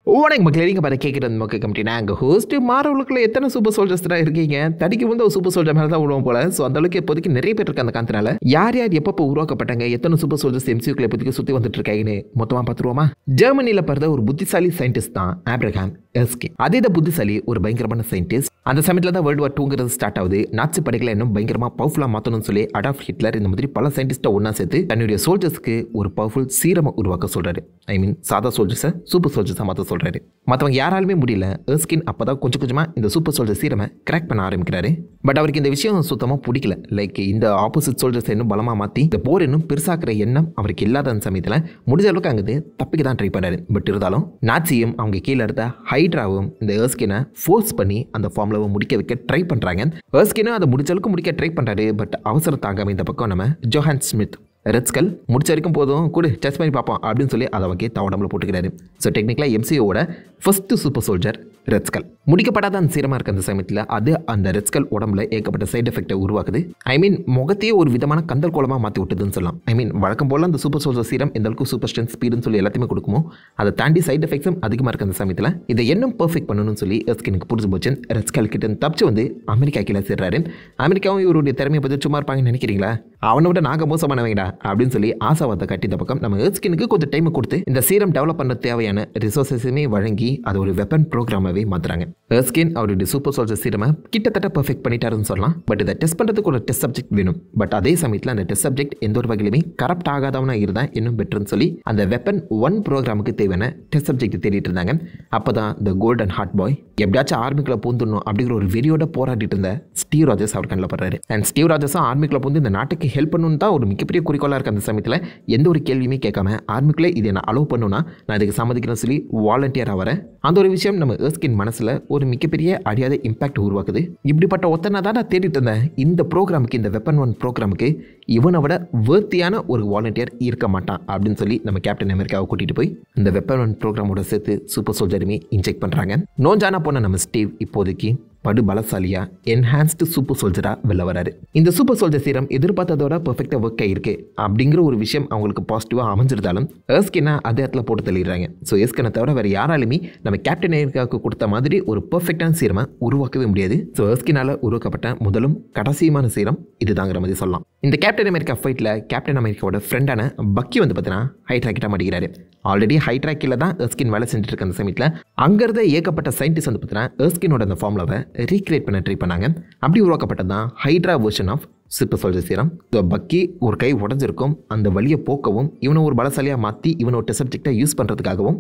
வணக்கம் மக்களே, நீங்கள் பார்த்து கேட்குறது மக்கள் கமிட்டி. நாங்கள் ஹோஸ்ட்டு மாறவர்களுக்குள்ள எத்தனை சூப்பர் சோல்ஜர்ஸ்லாம் இருக்கீங்க. தடிக்கு வந்து ஒரு சூப்பர் சோல்ஜர் மேலே தான் விடுவோம் போல. ஸோ அந்தளவுக்கு இப்போதைக்கு நிறைய பேர் இருக்க அந்த காந்தனால யார் யார் எப்போ உருவாக்கப்பட்டாங்க, எத்தனை சூப்பர் சோல்ஜர்ஸ் எம்சியூக்களை இப்போதைக்கு சுற்றி வந்துட்டு இருக்காங்கன்னு மொத்தமாக பார்த்துருவோமா. ஜெர்மனியில் பிறந்த ஒரு புத்திசாலி சயின்டிஸ்ட் தான் ஆப்ரஹாம் எர்ஸ்கின். அதே தான் புத்திசாலி ஒரு பயங்கரமான சயின்டிஸ்ட். அந்த சமயத்தில் தான் வேர்ல்டு வார் 2 ஸ்டார்ட் ஆகுது. நாட்சி படைகளை இன்னும் பயங்கரமாக பவர்ஃபுல்லாக மாற்றணும்னு சொல்லி அடால்ஃப் ஹிட்லர் இந்த மாதிரி பல சயின்டிஸ்ட்டை ஒன்றா சேர்த்து தன்னுடைய சோல்ஜர்ஸ்க்கு ஒரு பவர்ஃபுல் சீரமை உருவாக்க சொல்கிறாரு. ஐ மீன் சாதா சோல்ஜர்ஸை சூப்பர் சோல்ஜர்ஸாக மாற்ற சொல்கிறாரு. மற்றவங்க யாராலுமே முடியல. எர்ஸ்கின் அப்போ தான் கொஞ்சம் கொஞ்சமாக இந்த சூப்பர் சோல்ஜர் சீரமை கிராக் பண்ண ஆரம்பிக்கிறாரு. பட் அவருக்கு இந்த விஷயம் சுத்தமாக பிடிக்கல. லைக் இந்த ஆப்போசிட் சோல்ஜர்ஸ் இன்னும் பலமாக மாற்றி இந்த போர் இன்னும் பெருசாக்குற எண்ணம் அவருக்கு இல்லாத அந்த சமயத்தில் முடிஞ்ச அளவுக்கு அங்கே தப்பிக்க தான் ட்ரை பண்ணாரு. பட் இருந்தாலும் நாட்சியும் அவங்க கீழே இருந்த ஹைட்ராவும் இந்த எர்ஸ்கினை ஃபோர்ஸ் பண்ணி அந்த ஃபார்முலாவை முடிக்க வைக்க ட்ரை பண்ணுறாங்க. எர்ஸ்கினும் அதை முடிஞ்ச அளவுக்கு முடிக்க ட்ரை பண்ணுறாரு. பட் அவசரம் தாங்காமல் இந்த பக்கம் நம்ம ஜோஹான் ஸ்மித் ரெட் ஸ்கல் முடிச்ச வரைக்கும் போதும் கூட டெஸ்ட் பண்ணி பார்ப்போம் அப்படின்னு சொல்லி அதை வகை தவடம்புல போட்டுக்கிறாரு. ஸோ டெக்னிக்கலாக எம்சிஓட first super soldier Red Skull முடிக்கப்படாத அந்த சீரமாக இருக்க அந்த சமயத்தில் அது அந்த ரெட் ஸ்கல் உடம்புல ஏகப்பட்ட சைட் எஃபெக்டை உருவாக்குது. ஐ மீன் முகத்தையே ஒரு விதமான கந்தல் கோலமாக மாற்றி விட்டுதுன்னு சொல்லலாம். ஐ மீன் வழக்கம் போல் அந்த சூப்பர் சோல்ஜர் சீரம் எந்த அளவுக்கு சூப்பர் ஸ்ட்ரென்த் ஸ்பீடுன்னு சொல்லி எல்லாத்தையுமே கொடுக்குமோ அதை தாண்டி சைட் எஃபெக்ட்ஸும் அதிகமாக இருக்க அந்த சமயத்தில் இதை இன்னும் பர்ஃபெக்ட் பண்ணணும்னு சொல்லி எர்ஸ்கினுக்கு புரிஞ்சு போச்சு. ரெட் ஸ்கல் கிட்ட தப்பிச்சு வந்து அமெரிக்கா கீழே சேர்றாரு. அமெரிக்காவும் இவருடைய திறமையை பற்றி சும்மா இருப்பாங்கன்னு நினைக்கிறீங்களா? அவனை விட நாங்கள் மோசமானவங்கடா அப்படின்னு சொல்லி ஆசாவாத்தை கட்டி இந்த பக்கம் நம்ம எர்ஸ்கினுக்கு கொஞ்சம் டைம் கொடுத்து இந்த சீரம் டெவலப் பண்ண தேவையான ரிசோர்ஸஸுமே வழங்கி அதை ஒரு வெப்பன் ப்ரோக்ராமாகவே மாற்றுறாங்க. எர்ஸ்கின் அவருடைய சூப்பர் சோல்ஜர் சீரமை கிட்டத்தட்ட பர்ஃபெக்ட் பண்ணிட்டாருன்னு சொல்லலாம். பட் இதை டெஸ்ட் பண்ணுறதுக்கு ஒரு டெஸ்ட் சப்ஜெக்ட் வேணும். பட் அதே சமயத்தில் அந்த டெஸ்ட் சப்ஜெக்ட் எந்த ஒரு வகையிலுமே கரப்ட் ஆகாதவனா இருந்தால் இன்னும் பெட்டர்னு சொல்லி அந்த வெப்பன் 1 ப்ரோக்ராமுக்கு தேவையான டெஸ்ட் சப்ஜெக்ட் தேடிட்டு இருந்தாங்க. அப்போ தான் இந்த கோல்டன் ஹார்ட் பாய் எப்படியாச்சும் ஆர்மிக்குள்ள பூந்துடணும் அப்படிங்கிற ஒரு வெறியோட போராடிட்டு இருந்த ஸ்டீவ் ராஜர்ஸ் அவர் கண்ணில் படுறாரு. அண்ட் ஸ்டீவ் ராஜர்ஸும் ஆர்மிக்குள்ள பூந்து இந்த நாட்டுக்கு ஹெல்ப் பண்ணணும்னு தான் ஒரு மிகப்பெரிய குறிக்கோளாக இருக்க அந்த சமயத்தில் எந்த ஒரு கேள்வியுமே கேட்காம ஆர்மிக்குள்ளே இதை நான் அலோவ் பண்ணுன்னா நான் இதுக்கு சம்மதிக்கிறேன்னு சொல்லி வாலண்டியராக வரேன். அந்த ஒரு விஷயம் நம்ம எர்ஸ்கின் மனசில் ஒரு மிகப்பெரிய அழியாத இம்பாக்ட் உருவாக்குது. இப்படிப்பட்ட ஒத்தனை தான் நான் தேடிட்டு இருந்தேன். இந்த ப்ரோக்ராமுக்கு இந்த வெப்பன் 1 ப்ரோக்ராமுக்கு இவனை விட வேர்த்தியான ஒரு வாலண்டியர் இருக்க மாட்டான் அப்படின்னு சொல்லி நம்ம கேப்டன் அமெரிக்காவை கூட்டிகிட்டு போய் இந்த வெப்பன் 1 ப்ரோக்ராமோட சேர்த்து சூப்பர் சோல்ஜருமே இன்ஜெக்ட் பண்ணுறாங்க. நோஞ்சானா போன நம்ம ஸ்டீவ் இப்போதைக்கு படு பலசாலியா என்ஹான்ஸ்டு சூப்பர் சோல்ஜராக வெளில வராரு. இந்த சூப்பர் சோல்ஜர் சீரம் எதிர்பார்த்ததோட பெர்ஃபெக்டாக ஒர்க் ஆகிருக்கு அப்படிங்கிற ஒரு விஷயம் அவங்களுக்கு பாசிட்டிவாக அமைஞ்சிருந்தாலும் எர்ஸ்கினை அதே இடத்துல போட்டு தள்ளிடுறாங்க. ஸோ எர்ஸ்கினை தவிர வேறு யாராலுமே நம்ம கேப்டன் அமெரிக்காவுக்கு கொடுத்த மாதிரி ஒரு பெர்ஃபெக்டான சீரமை உருவாக்கவே முடியாது. ஸோ எர்ஸ்கினால் உருவாக்கப்பட்ட முதலும் கடைசியுமான சீரம் இதுதாங்கிற மாதிரி சொல்லலாம். இந்த கேப்டன் அமெரிக்கா ஃபைட்டில் கேப்டன் அமெரிக்காவோட ஃப்ரெண்டான பக்கி வந்து பார்த்தீங்கன்னா ஹைட்ரா கிட்ட மாட்டிக்கிறாரு. ஆல்ரெடி ஹைட்ரா கீழே தான் எர்ஸ்கின் வேலை செஞ்சுட்டு இருக்க அந்த சமயத்தில் அங்கிருந்த ஏகப்பட்ட சயின்டிஸ்ட் வந்து பார்த்தீங்கன்னா எர்ஸ்கினோட அந்த ஃபார்முலாவை ரீக்ரியேட் பண்ண ட்ரை பண்ணாங்க. அப்படி உருவாக்கப்பட்டது தான் Hydra version of super soldier serum. Bucky ஒரு கை உடஞ்சிருக்கும், அந்த வழியை போக்கவும் இவனை ஒரு பலசாலியாக மாற்றி இவனை ஒரு சப்ஜெக்டை யூஸ் பண்ணுறதுக்காகவும்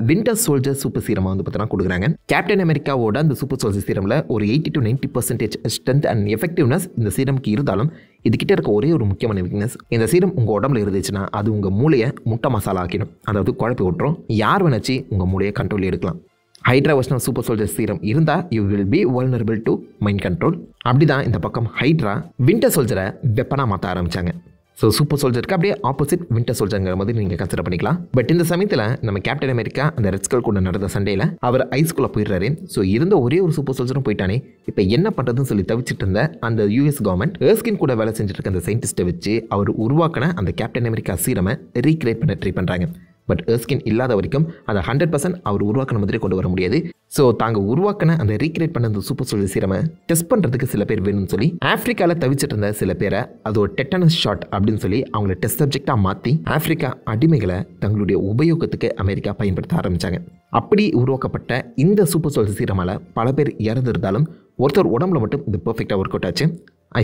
வின்டர் சோல்ஜர் சூப்பர் சீரமை வந்து பார்த்தீங்கன்னா கொடுக்குறாங்க. கேப்டன் அமெரிக்காவோட அந்த சூப்பர் சோல்ஜர் சீரமில் ஒரு 80 to 90% ஸ்ட்ரென்த் அண்ட் எஃபெக்டிவ்னஸ் இந்த சீரமுக்கு இருந்தாலும் இதுகிட்ட இருக்க ஒரே ஒரு முக்கியமான வீக்னஸ், இந்த சீரம் உங்கள் உடம்புல இருந்துச்சுன்னா அது உங்கள் மூளையை முட்டை மசாலா ஆக்கிடும். அதாவது குழப்பி விட்டுரும். யார் வேணாச்சு உங்கள் மூளையை கண்ட்ரோல் எடுக்கலாம். Hydra version super soldier serum இருந்தால் you will be vulnerable to mind control. அப்படி தான் இந்த பக்கம் ஹைட்ரா வின்டர் சோல்ஜரை வெப்பனாக மாற்ற ஆரம்பித்தாங்க. ஸோ சூப்பர் சோல்ஜருக்கு அப்படியே ஆப்போசிட் வின்டர் சோல்ஜருங்கிற மாதிரி நீங்கள் கன்சிடர் பண்ணிக்கலாம். பட் இந்த சமயத்தில் நம்ம கேப்டன் அமெரிக்கா அந்த ரெட் ஸ்கல் கூட நடந்த சண்டையில் அவர் ஐஸ்குள்ளே போயிடுறாரு. ஸோ இருந்த ஒரே ஒரு சூப்பர் சோல்ஜரும் போயிட்டானே, இப்போ என்ன பண்ணுறதுன்னு சொல்லி தவிச்சிட்டு இருந்த அந்த யூஎஸ் கவர்மெண்ட் எர்ஸ்கின் கூட வேலை செஞ்சுட்டு இருக்க அந்த சயின்டிஸ்ட்டை வச்சு அவர் உருவாக்கின அந்த கேப்டன் அமெரிக்கா சீரமை ரீக்ரியேட் பண்ண ட்ரை பண்ணுறாங்க. பட் எர்ஸ்கின் இல்லாத வரைக்கும் அதை 100% அவர் உருவாக்கின மாதிரி கொண்டு வர முடியாது. ஸோ தாங்க உருவாக்கின அந்த ரீக்ரியேட் பண்ண அந்த சூப்பர் சோல்ஜர் சீரமை டெஸ்ட் பண்ணுறதுக்கு சில பேர் வேணும்னு சொல்லி ஆஃப்ரிக்காவில் தவிச்சிட்டு இருந்த சில பேரை அது ஒரு டெட்டனஸ் ஷாட் அப்படின்னு சொல்லி அவங்கள டெஸ்ட் சப்ஜெக்டாக மாற்றி ஆஃப்ரிக்கா அடிமைகளை தங்களுடைய உபயோகத்துக்கு அமெரிக்கா பயன்படுத்த ஆரம்பித்தாங்க. அப்படி உருவாக்கப்பட்ட இந்த சூப்பர் சோல்ஜர் சீரமால் பல பேர் இறந்துருந்தாலும் ஒருத்தர் உடம்புல மட்டும் இது பர்ஃபெக்டாக ஒர்க் அவுட் ஆச்சு.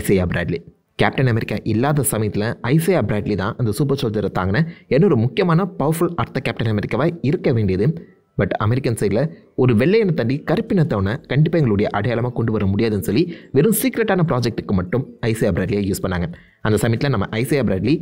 Isaiah Bradley. கேப்டன் அமெரிக்கா இல்லாத சமயத்தில் ஐசையா பிராட்லி தான் அந்த சூப்பர் சோல்ஜரை தாங்கின இன்னொரு முக்கியமான பவர்ஃபுல் அடுத்த கேப்டன் அமெரிக்காவாக இருக்க வேண்டியது. பட் அமெரிக்கன் சைடில் ஒரு வெள்ளையனை தாண்டி கருப்பினத்தவனை கண்டிப்பாக எங்களுடைய அடையாளமாக கொண்டு வர முடியாதுன்னு சொல்லி வெறும் சீக்ரெட்டான ப்ராஜெக்ட்டுக்கு மட்டும் ஐசையா பிராட்லியை யூஸ் பண்ணாங்க. அந்த சமயத்தில் நம்ம ஐசையா பிராட்லி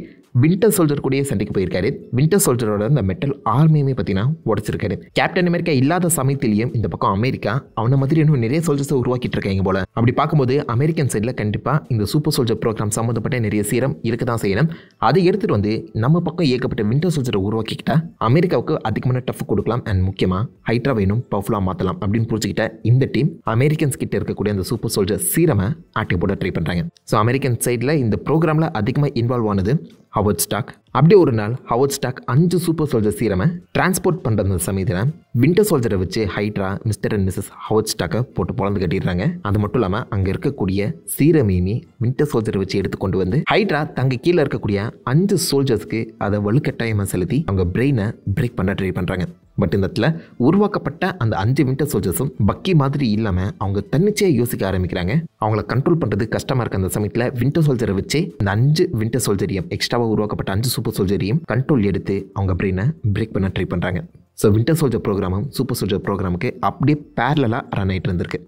வின்டர் சோல்ஜர் கூடயே சண்டைக்கு போயிருக்காரு. வின்டர் சோல்ஜரோட அந்த மெட்டல் ஆர்மியுமே பார்த்தீங்கன்னா உடச்சிருக்காரு. கேப்டன் அமெரிக்கா இல்லாத சமயத்திலையும் இந்த பக்கம் அமெரிக்கா அவனை மாதிரி இன்னும் நிறைய சோல்ஜர்ஸை உருவாக்கிட்டு இருக்காங்க போல. அப்படி பார்க்கும்போது அமெரிக்கன் சைடில் கண்டிப்பாக இந்த சூப்பர் சோல்ஜர் ப்ரோக்ராம் சம்மந்தப்பட்ட நிறைய சீரம் இருக்க தான் செய்யணும். அதை எடுத்துகிட்டு வந்து நம்ம பக்கம் ஏகப்பட்ட வின்டர் சோல்ஜரை உருவாக்கிக்கிட்டா அமெரிக்காவுக்கு அதிகமான டஃப் கொடுக்கலாம். அண்ட் முக்கியமாக ஹைட்ரா வேணும் பவர்ஃபுல்லாக மாற்றலாம் அப்படின்னு புரிஞ்சுக்கிட்ட இந்த டீம் அமெரிக்கன்ஸ் கிட்ட இருக்கக்கூடிய அந்த சூப்பர் சோல்ஜர் சீரமை ஆட்டி போட ட்ரை பண்ணுறாங்க. ஸோ அமெரிக்கன் சைடில் இந்த ப்ரோக்ராமில் அதிகமாக இன்வால்வ் ஆனது ஹவர்ட் ஸ்டாக். அப்படியே ஒரு நாள் ஹவர்ட் ஸ்டாக் 5 சூப்பர் சோல்ஜர் சீரமை டிரான்ஸ்போர்ட் பண்ணுற சமயத்தில் வின்டர் சோல்ஜரை வச்சு Hydra Mister and Missus Howard ஸ்டாக்கை போட்டு பொழந்து கட்டிடுறாங்க. அது மட்டும் இல்லாமல் அங்கே இருக்கக்கூடிய சீரமையுமே வின்டர் சோல்ஜரை வச்சு எடுத்து கொண்டு வந்து ஹைட்ரா தங்க கீழே இருக்கக்கூடிய 5 சோல்ஜர்ஸ்க்கு அதை வலுக்கட்டாயமாக செலுத்தி அவங்க பிரெயினை பிரேக் பண்ண ட்ரை பண்ணுறாங்க. பட் இந்த இடத்துல உருவாக்கப்பட்ட அந்த 5 வின்டர் சோல்ஜர்ஸும் பக்கி மாதிரி இல்லாமல் அவங்க தன்னிச்சையாக யோசிக்க ஆரம்பிக்கிறாங்க. அவங்கள கண்ட்ரோல் பண்ணுறது கஷ்டமாக இருக்க அந்த சமயத்தில் வின்டர் சோல்ஜரை வச்சு இந்த 5 வின்டர் சோல்ஜரையும் எக்ஸ்ட்ராவாக உருவாக்கப்பட்ட 5 சூப்பர் சோல்ஜரையும் கண்ட்ரோல் எடுத்து அவங்க பிரெயினை பிரேக் பண்ண ட்ரை பண்ணுறாங்க. ஸோ வின்டர் சோல்ஜர் ப்ரோக்ராமும் சூப்பர் சோல்ஜர் ப்ரோக்ராமுக்கு அப்படியே பேரலாக ரன் ஆகிட்டு இருந்திருக்கு.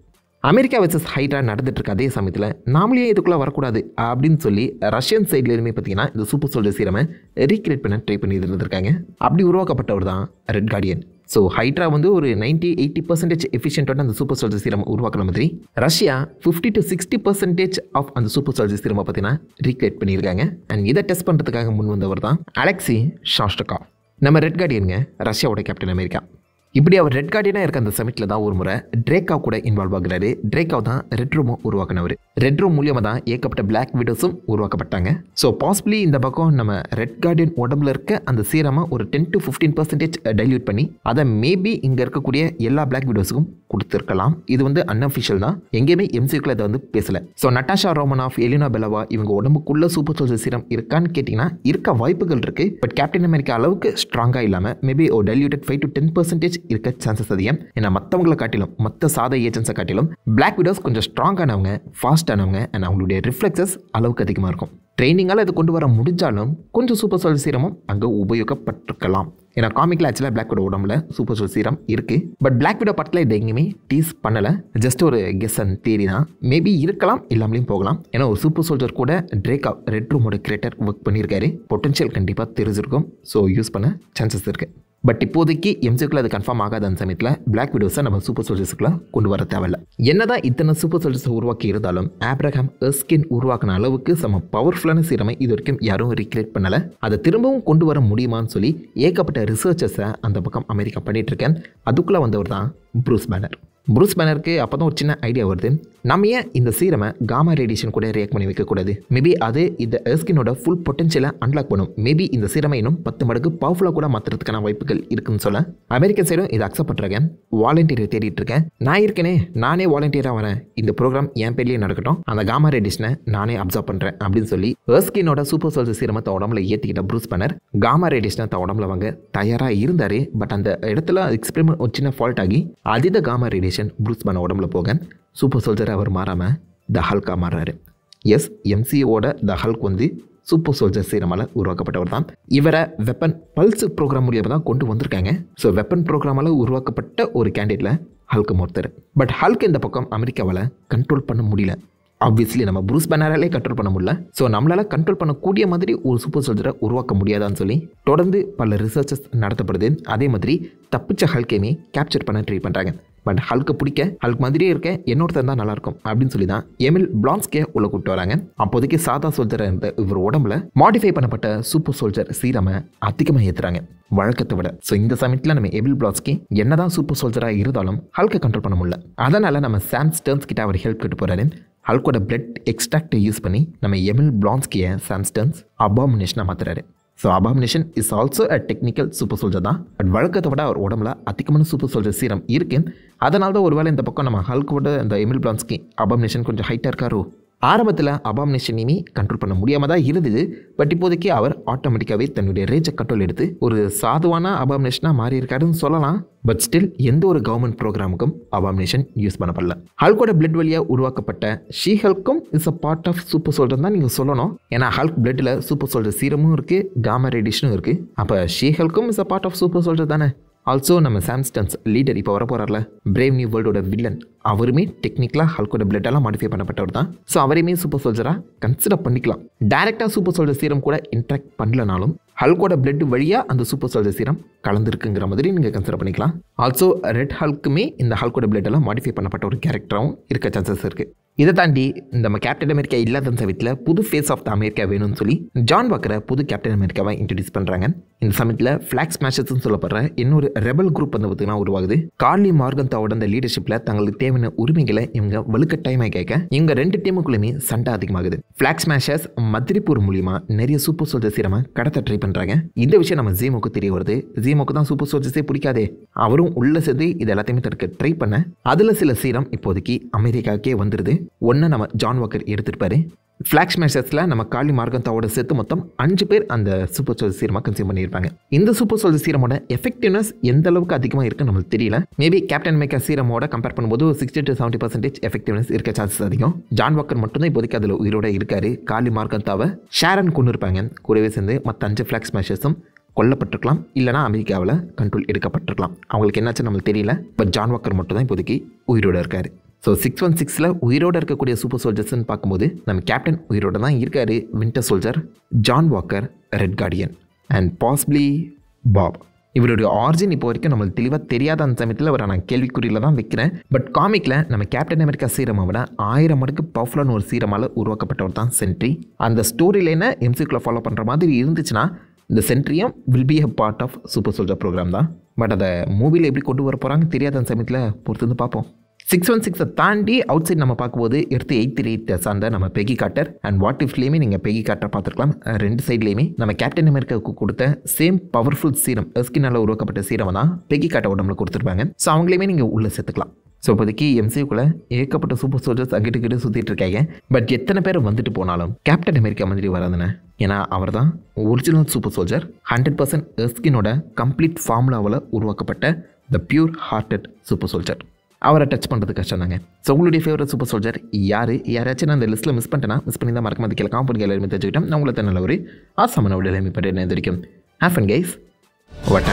அமெரிக்கா வர்சஸ் ஹைட்ரா நடந்துட்டு இருக்க அதே சமயத்தில் நாமளே இதுக்குள்ளே வரக்கூடாது அப்படின்னு சொல்லி ரஷ்யன் சைட்லேயுமே பார்த்தீங்கன்னா இந்த சூப்பர் சோல்ஜர் சீரமை ரீக்ரியேட் பண்ண ட்ரை பண்ணி இருந்திருக்காங்க. அப்படி உருவாக்கப்பட்டவர் தான் ரெட் கார்டியன். ஸோ ஹைட்ரா வந்து ஒரு 90-80% எஃபிஷியன்ட்டோட அந்த சூப்பர் சோல்ஜர் சீரம் உருவாக்குற மாதிரி ரஷ்யா 50-60% ஆஃப் அந்த சூப்பர் சோல்ஜர் சீரமை பார்த்தீங்கன்னா ரீக்ரியேட் பண்ணியிருக்காங்க. அண்ட் இதை டெஸ்ட் பண்ணுறதுக்காக முன் வந்தவர் தான் அலெக்சி ஷாஸ்டகோவ். நம்ம ரெட் கார்டியனுங்க ரஷ்யாவோட கேப்டன் அமெரிக்கா. இப்படி அவர் ரெட் கார்டியனாக இருக்க அந்த சமிட்டில் தான் ஒரு முறை ட்ரேக்காவ் கூட இன்வால்வ் ஆகுறாரு. ட்ரேக்காவ் தான் ரெட் ரூமும் உருவாக்குனவர். ரெட் ரூம் மூலியமாக தான் ஏகப்பட்ட பிளாக் விடோஸும் உருவாக்கப்பட்டாங்க. ஸோ பாசிபிளி இந்த பக்கம் நம்ம ரெட் கார்டியன் உடம்புல இருக்க அந்த சீரமாக ஒரு 10-15% டைல்யூட் பண்ணி அதை மேபி இங்கே இருக்கக்கூடிய எல்லா பிளாக் விடோஸுக்கும் கொடுத்துருக்கலாம். இது வந்து அன்அஃபிஷியல் தான், எங்கேயுமே எம்சிக்குள்ள இதை வந்து பேசலை. ஸோ நட்டாஷா ரோமனாஃப், எலினா பெலவா இவங்க உடம்புக்குள்ள சூப்பர் சோல்ஜர் சீரம் இருக்கான்னு கேட்டிங்கன்னா இருக்க வாய்ப்புகள் இருக்குது. பட் கேப்டன் அமெரிக்கா அளவுக்கு ஸ்ட்ராங்காக இல்லாமல் மேபி ஒரு டைல்யூட்டட் 5-10% இருக்க சான்சஸ் அதிகம். ஏன்னா மற்றவங்களை காட்டிலும் மற்ற சாதா ஏஜென்ட்ஸை காட்டிலும் பிளாக் விடோஸ் கொஞ்சம் ஸ்ட்ராங்கானவங்க, ஃபாஸ்டானவங்க அண்ட் அவங்களுடைய ரிஃப்ளெக்ஸஸ் அளவுக்கு அதிகமாக இருக்கும். ட்ரைனிங்கால் இது கொண்டு வர முடிஞ்சாலும் கொஞ்சம் சூப்பர் சோல்ஜர் சீரமும் அங்கே உபயோகப்பட்டிருக்கலாம். ஏன்னா காமிக்கில் ஆக்சுவலாக பிளாக் விடோ உடம்புல சூப்பர் சோல்ஜர் சீரம் இருக்குது. பட் பிளாக் விடோ படத்தில் இதை எங்கேயுமே டீஸ் பண்ணலை. ஜஸ்ட் ஒரு கெஸ் அண்ட் தியரி தான். மேபி இருக்கலாம், இல்லாமலையும் போகலாம். ஏன்னா ஒரு சூப்பர் சோல்ஜர் கூட ட்ரேக்காவ் ரெட் ரூமோட கிரியேட்டர் ஒர்க் பண்ணியிருக்காரு. பொட்டன்ஷியல் கண்டிப்பாக தெரிஞ்சிருக்கும். ஸோ யூஸ் பண்ண சான்சஸ் இருக்குது. பட் இப்போதைக்கு எம்சிக்குள்ள அது கன்ஃபார்ம் ஆகாத அந்த சமயத்தில் பிளாக் விடோஸை நம்ம சூப்பர் சோல்ஜர்ஸுக்குள்ள கொண்டு வர தேவையில்லை. என்னதான் இத்தனை சூப்பர் சோல்ஜர்ஸை உருவாக்கி இருந்தாலும் ஆப்ரஹாம் எர்ஸ்கின் உருவாக்கின அளவுக்கு செம பவர்ஃபுல்லான சீரமை இது வரைக்கும் யாரும் ரீக்ரியேட் பண்ணலை. அதை திரும்பவும் கொண்டு வர முடியுமான்னு சொல்லி ஏகப்பட்ட ரிசர்ச்சர்ஸை அந்த பக்கம் அமெரிக்கா பண்ணிட்டு இருக்கேன். அதுக்குள்ளே வந்தவர் தான் ப்ரூஸ் பேனர். ப்ரூஸ் பேனருக்கு அப்போ தான் ஒரு சின்ன ஐடியா வருது. நம்ம ஏன் இந்த சீரமை காமா ரேடியேஷன் கூட ரியாக்ட் பண்ணி வைக்கக்கூடாது? மேபி அது இந்த எர்ஸ்கினோட ஃபுல் பொட்டன்ஷியலை அன்லாக் பண்ணும். மேபி இந்த சீரமை இன்னும் 10 மடங்கு பவர்ஃபுல்லாக கூட மாற்றுறதுக்கான வாய்ப்புகள் இருக்குன்னு சொல்ல அமெரிக்கன் சைடும் இதை அக்செப்ட் பண்ணுறேன். வாலண்டியரை தேடிட்டு இருக்கேன். நான் இருக்கேனே, நானே வாலண்டியராக வரேன். இந்த ப்ரோக்ராம் என் பேர்லேயே நடக்கட்டும். அந்த காமா ரேடியேஷனை நானே அப்சர்வ் பண்ணுறேன் அப்படின்னு சொல்லி எர்ஸ்கினோட சூப்பர் சோல்ஜர் சீரமை தன் உடம்புல ஏற்றிக்கிட்ட ப்ரூஸ் பேனர் காமா ரேடியேஷனை தன் உடம்புல வாங்க தயாராக இருந்தார். பட் அந்த இடத்துல எக்ஸ்பெரிமெண்ட் ஒரு சின்ன ஃபால்ட் ஆகி அதீத காமா ரேடியேஷன் ப்ரூஸ் பேனர் உடம்புல போக சூப்பர் சோல்ஜர் அவர் மாறாமல் த ஹல்கா மாறுறாரு. எஸ், எம்சிஓட த ஹல்க் வந்து சூப்பர் சோல்ஜர் சீரமால் உருவாக்கப்பட்டவர் தான். இவரை வெப்பன் பல்ஸ் ப்ரோக்ராம் மூலியமாக தான் கொண்டு வந்திருக்காங்க. ஸோ வெப்பன் ப்ரோக்ராமால் உருவாக்கப்பட்ட ஒரு கேண்டிடேட்டில் ஹல்க் ஒருத்தர். பட் ஹல்க் இந்த பக்கம் அமெரிக்காவால் கண்ட்ரோல் பண்ண முடியல. ஆப்வியஸ்லி நம்ம ப்ரூஸ் பேனராலே கண்ட்ரோல் பண்ண முடியல. ஸோ நம்மளால் கண்ட்ரோல் பண்ணக்கூடிய மாதிரி ஒரு சூப்பர் சோல்ஜரை உருவாக்க முடியாதான்னு சொல்லி தொடர்ந்து பல ரிசர்ச்சஸ் நடத்தப்படுது. அதே மாதிரி தப்பிச்ச ஹல்கையுமே கேப்சர் பண்ண ட்ரை பண்ணுறாங்க. பட் ஹல்கை பிடிக்க ஹல்க் மாதிரியே இருக்க இன்னொருத்தர் தான் நல்லாயிருக்கும் அப்படின்னு சொல்லி தான் எமில் பிளான்ஸ்கே உள்ள கூப்பிட்டு வராங்க. அப்போதைக்கு சாதா சோல்ஜராக இருந்த இவர் உடம்புல மாடிஃபை பண்ணப்பட்ட சூப்பர் சோல்ஜர் சீரமை அதிகமாக ஏற்றுறாங்க வழக்கத்தை விட. ஸோ இந்த சமயத்தில் நம்ம எமில் பிளான்ஸ்கே என்னதான் சூப்பர் சோல்ஜராக இருந்தாலும் ஹல்கை கண்ட்ரோல் பண்ண முடியல. அதனால் நம்ம சாம் ஸ்டர்ன்ஸ் கிட்ட அவர் ஹெல்ப் கேட்டு போகிறாரு. ஹல்கோட பிளட் எக்ஸ்ட்ராக்டை யூஸ் பண்ணி நம்ம எமில் பிளான்ஸ்கியை சாம் ஸ்டர்ன்ஸ் அபாமினேஷனாக மாற்றுறாரு. So Abomination is also a technical super soldier தான். பட் வழக்கத்தை விட அவர் உடம்புல அதிகமான சூப்பர் சோல்ஜர் சீரம் இருக்கு. அதனால தான் ஒருவேளை இந்த பக்கம் நம்ம ஹல்கோட இந்த எமில் பிளான்ஸ்கி அபாமினேஷன் கொஞ்சம் ஹைட்டாக இருக்காரோ. ஆரம்பத்தில் அபாமினேஷனையுமே கண்ட்ரோல் பண்ண முடியாமல் தான் இருந்தது. பட் இப்போதைக்கு அவர் ஆட்டோமேட்டிக்காகவே தன்னுடைய ரேஜை கண்ட்ரோல் எடுத்து ஒரு சாதுவான அபாமினேஷனாக மாறி இருக்காருன்னு சொல்லலாம். பட் ஸ்டில் எந்த ஒரு கவர்மெண்ட் ப்ரோக்ராமுக்கும் அபாமினேஷன் யூஸ் பண்ணப்படல. ஹல்கோட பிளட் வழியாக உருவாக்கப்பட்ட ஷீ ஹல்க்கும் is a part of super soldier தான் நீங்கள் சொல்லணும். ஏன்னா ஹல்க் பிளட்டில் சூப்பர் சோல்ஜர் சீரமும் இருக்குது, காமா ரேடியேஷனும் இருக்குது. அப்போ ஷீ ஹல்க்கும் is a part of super soldier தானே. ஆல்சோ நம்ம சாம் ஸ்டர்ன்ஸ் லீடர் இப்போ வர போகிறார்ல, பிரேவ் நியூ வேர்ல்டோட வில்லன், அவருமே டெக்னிக்கலாக ஹல்கோட பிளட்டெல்லாம் மாடிஃபை பண்ணப்பட்டவர் தான். ஸோ அவரையுமே சூப்பர் சோல்ஜராக கன்சிடர் பண்ணிக்கலாம். டைரெக்டாக சூப்பர் சோல்ஜர் சீரம் கூட இன்ட்ராக்ட் பண்ணலனாலும் ஹல்கோட பிளட் வழியாக அந்த சூப்பர் சோல்ஜர் சீரம் கலந்துருக்குங்கிற மாதிரி நீங்கள் கன்சிடர் பண்ணிக்கலாம். ஆல்சோ ரெட் ஹல்க்குமே இந்த ஹல்கோட பிளட்டெல்லாம் மாடிஃபை பண்ணப்பட்ட ஒரு கேரக்டராகவும் இருக்க சான்சஸ் இருக்குது. இதை தாண்டி நம்ம கேப்டன் அமெரிக்கா இல்லாத சமயத்தில் புது ஃபேஸ் ஆஃப் த அமெரிக்கா வேணும்னு சொல்லி ஜான் வாக்கரை புது கேப்டன் அமெரிக்காவை இன்ட்ரடியூஸ் பண்ணுறாங்க. இந்த சமயத்தில் ஃபிளாக் ஸ்மாஷர்ஸ்னு சொல்லப்படுற இன்னொரு ரெபல் குரூப் வந்து பார்த்தீங்கன்னா உருவாகுது. கார்லி மார்கன்தாவோட அந்த லீடர்ஷிப்பில் தங்களுக்கு தேவையான உரிமைகளை இவங்க வலுக்கட்டாயமாக கேட்க இவங்க 2 டீமுக்குள்ளுமே சண்டை அதிகமாகுது. ஃபிளாக் ஸ்மாஷர்ஸ் மத்திரிப்பூர் மூலியமா நிறைய சூப்பர் சோல்ஜர் சீரமை கடத்த ட்ரை பண்ணுறாங்க. இந்த விஷயம் நம்ம ஜீமோக்கு தெரிய வருது. ஜீமோக்கு தான் சூப்பர் சோல்ஜர்ஸே பிடிக்காதே, அவரும் உள்ள சேர்ந்து இது எல்லாத்தையுமே தடுக்க ட்ரை பண்ண அதில் சில சீரம் இப்போதைக்கு அமெரிக்காவுக்கே வந்துடுது. ஒன்று நம்ம ஜான் வாக்கர் எடுத்துருப்பாரு. ஃபிளாக் ஸ்மாஷர்ஸில் நம்ம கார்லி மார்கன்தாவோட சேர்த்து மொத்தம் 5 பேர் அந்த சூப்பர் சோல்ஜர் சீரமாக கன்சியூம் பண்ணியிருப்பாங்க. இந்த சூப்பர் சோல்ஜர் சீரமோட எஃபெக்டிவ்னஸ் எந்த அளவுக்கு அதிகமாக இருக்குன்னு நம்மளுக்கு தெரியல. மேபி கேப்டன் அமெரிக்கா சீரமோட கம்பேர் பண்ணும்போது 60 to 70% எஃபெக்டிவ்னஸ் இருக்க சான்சஸ் அதிகம். ஜான் வாக்கர் மட்டும்தான் இப்போதைக்கு அதில் உயிரோட இருக்காரு. கார்லி மார்கன்தாவை ஷேரன் கொண்டு இருப்பாங்க. கூடவே சேர்ந்து மற்ற 5 ஃபிளாக் ஸ்மாஷர்ஸும் கொல்லப்பட்டிருக்கலாம், இல்லைனா அமெரிக்காவில் கண்ட்ரோல் எடுக்கப்பட்டிருக்கலாம். அவங்களுக்கு என்னாச்சுன்னு நம்மளுக்கு தெரியல. பட் ஜான் வாக்கர் மட்டும் தான் இப்போதைக்கு உயிரோட இருக்காரு. ஸோ 616ல் உயிரோடு இருக்கக்கூடிய சூப்பர் சோல்ஜர்ஸ்ன்னு பார்க்கும்போது நம்ம கேப்டன் உயிரோடு தான் இருக்காரு. Winter Soldier, John Walker, Red Guardian and possibly Bob. இவருடைய ஆரிஜின் இப்போ வரைக்கும் நம்மளுக்கு தெளிவாக தெரியாத அந்த சமயத்தில் அவரை நான் கேள்விக்குறியில் தான் வைக்கிறேன். பட் காமிக்கில் நம்ம கேப்டன் அமெரிக்கா சீரமை விட 1000 மடங்கு பவர்ஃபுல்லான ஒரு சீரமால் உருவாக்கப்பட்டவர் தான் சென்ட்ரி. அந்த ஸ்டோரி லைனை எம்சிக்குள்ளே ஃபாலோ பண்ணுற மாதிரி இருந்துச்சுன்னா இந்த சென்ட்ரியும் will be a part of super soldier program தான். பட் அதை மூவியில் எப்படி கொண்டு வர போகிறாங்க தெரியாத அந்த சமயத்தில் பொறுத்து வந்து பார்ப்போம். 616 தாண்டி அவுட் சைட் நம்ம பார்க்கும்போது எடுத்து 838 சார்ந்த நம்ம பெகி கார்ட்டர் அண்ட் வாட் இஃப்லேயுமே நீங்கள் பெகி கார்ட்டர் பார்த்துருக்கலாம். 2 சைட்லேயுமே நம்ம கேப்டன் அமெரிக்காவுக்கு கொடுத்த சேம் பவர்ஃபுல் சீரம், எஸ்கினால் உருவாக்கப்பட்ட சீரம் தான் பெகி கார்ட்டர் உடம்புல கொடுத்துருப்பாங்க. ஸோ அவங்களையுமே நீங்கள் உள்ளே சேர்த்துக்கலாம். ஸோ இப்போதைக்கு எம்சியூக்குள்ளே ஏகப்பட்ட சூப்பர் சோல்ஜர்ஸ் அங்கிட்டு சுற்றிட்டு இருக்காங்க. பட் எத்தனை பேர் வந்துட்டு போனாலும் கேப்டன் அமெரிக்கா மாதிரி வராதுண்ணே. ஏன்னா அவர் தான் ஒரிஜினல் சூப்பர் சோல்ஜர். 100% எஸ்கினோட கம்ப்ளீட் ஃபார்முலாவில் உருவாக்கப்பட்ட த பியூர் ஹார்ட்டட் சூப்பர் சோல்ஜர். அவரை டச் பண்ணுறது கஷ்டம் தாங்க. ஸோ உங்களுடைய ஃபேவரட் சூப்பர் சோல்ஜர் யாராச்சும் நான் அந்த லிஸ்ட்டில் மிஸ் பண்ணி தான் மறக்காம கேட்கலாம். காம்பவுண்ட் எல்லாருமே தெரிஞ்சுக்கிட்டேன். நான் உங்களை நல்ல ஒரு ஆசமான விட எல்லாமே பண்ணி தெரிவிக்கும். Half and guys what